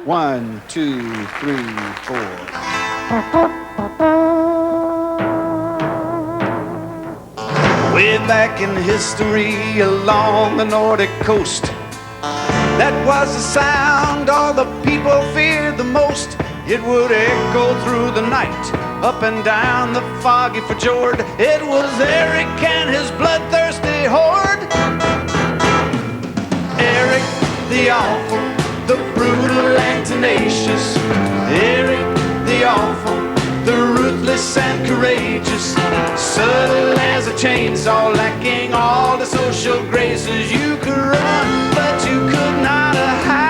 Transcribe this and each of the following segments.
1, 2, 3, 4. Way back in history along the Nordic coast, that was the sound all the people feared the most. It would echo through the night, up and down the foggy fjord. It was Erik and his bloodthirsty horde. Erik the Awful, the brutal and tenacious. Erik the Awful, the ruthless and courageous. Subtle as a chainsaw, lacking all the social graces. You could run, but you could not hide.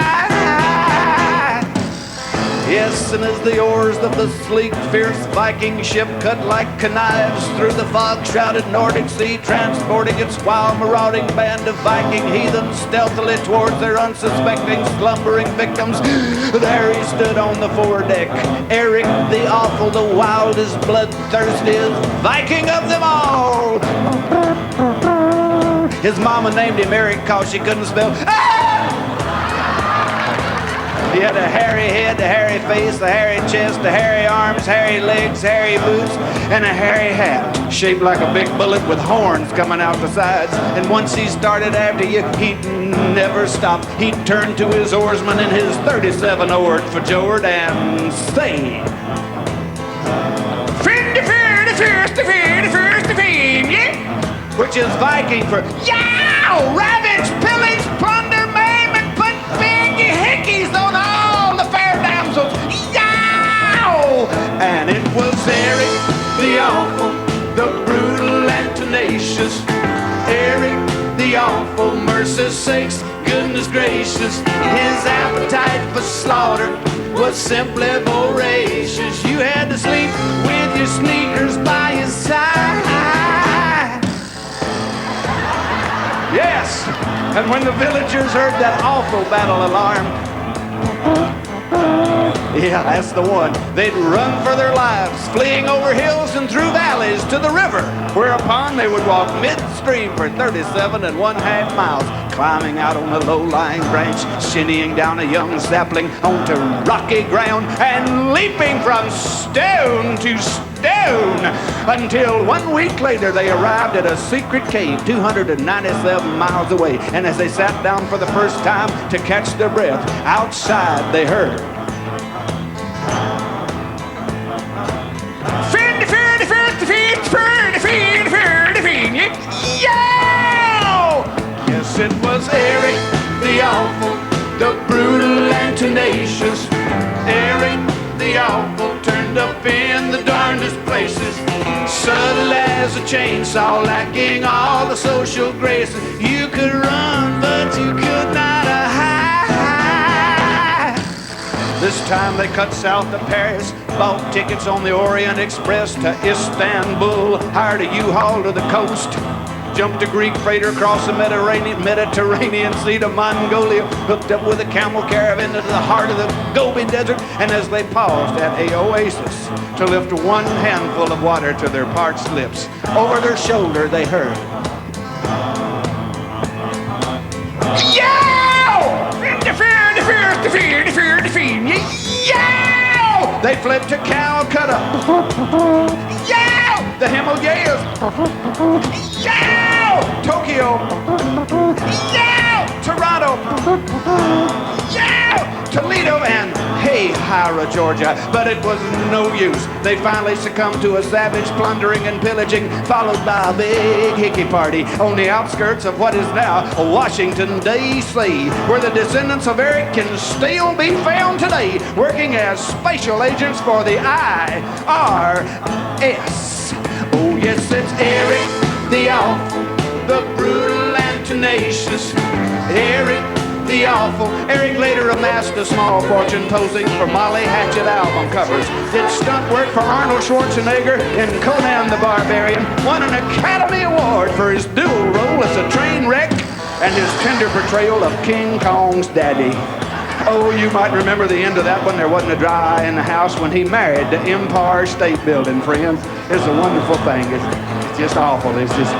Yes, and as the oars of the sleek, fierce Viking ship cut like knives through the fog-shrouded Nordic Sea, transporting its wild, marauding band of Viking heathens stealthily towards their unsuspecting, slumbering victims, there he stood on the foredeck, Erik the Awful, the wildest, bloodthirstiest Viking of them all. His mama named him Erik cause she couldn't spell. He had a hairy head, a hairy face, a hairy chest, a hairy arms, hairy legs, hairy boots, and a hairy hat shaped like a big bullet with horns coming out the sides. And once he started after you, he'd never stop. He'd turn to his oarsman in his 37 oared fjord and say, which is Viking for yow, ravage, pillage, plunder, maim, and put big hickeys on all the fair damsels. Yow! And it was Erik the Awful, the brutal and tenacious. Erik the Awful, mercy sakes, goodness gracious. His appetite for slaughter was simply voracious. You had to sleep with your sneakers by his side. Yes, and when the villagers heard that awful battle alarm, yeah, that's the one, they'd run for their lives, fleeing over hills and through valleys to the river, whereupon they would walk midstream for 37 1/2 miles, climbing out on a low-lying branch, shinnying down a young sapling onto rocky ground, and leaping from stone to stone, until 1 week later they arrived at a secret cave 297 miles away. And as they sat down for the first time to catch their breath, outside they heard, yes, it was Erik the Awful, the brutal and tenacious. Erik the Awful turned up in the darndest places, subtle as a chainsaw, lacking all the social graces. You could run, but you could not hide. This time they cut south to Paris, bought tickets on the Orient Express to Istanbul, hired a U-Haul to the coast, jumped a Greek freighter across the Mediterranean Sea to Mongolia, hooked up with a camel caravan into the heart of the Gobi Desert, and as they paused at a oasis to lift one handful of water to their parched lips, over their shoulder they heard, yow! Yow! They fled to Calcutta. Yow! The Himalayas. Yow! Tokyo. Yow! Toronto. Yow! Toledo and Hara, Georgia. But it was no use. They finally succumbed to a savage plundering and pillaging, followed by a big hickey party on the outskirts of what is now Washington, D.C., where the descendants of Erik can still be found today, working as special agents for the IRS. Oh yes, it's Erik the Awful, the brutal and tenacious. Erik the Awful. Erik later amassed a small fortune posing for Molly Hatchet album covers, did stunt work for Arnold Schwarzenegger in Conan the Barbarian, won an Academy Award for his dual role as a train wreck and his tender portrayal of King Kong's daddy. Oh, you might remember the end of that one. There wasn't a dry eye in the house when he married the Empire State Building, friends. It's a wonderful thing. It's just awful. It's just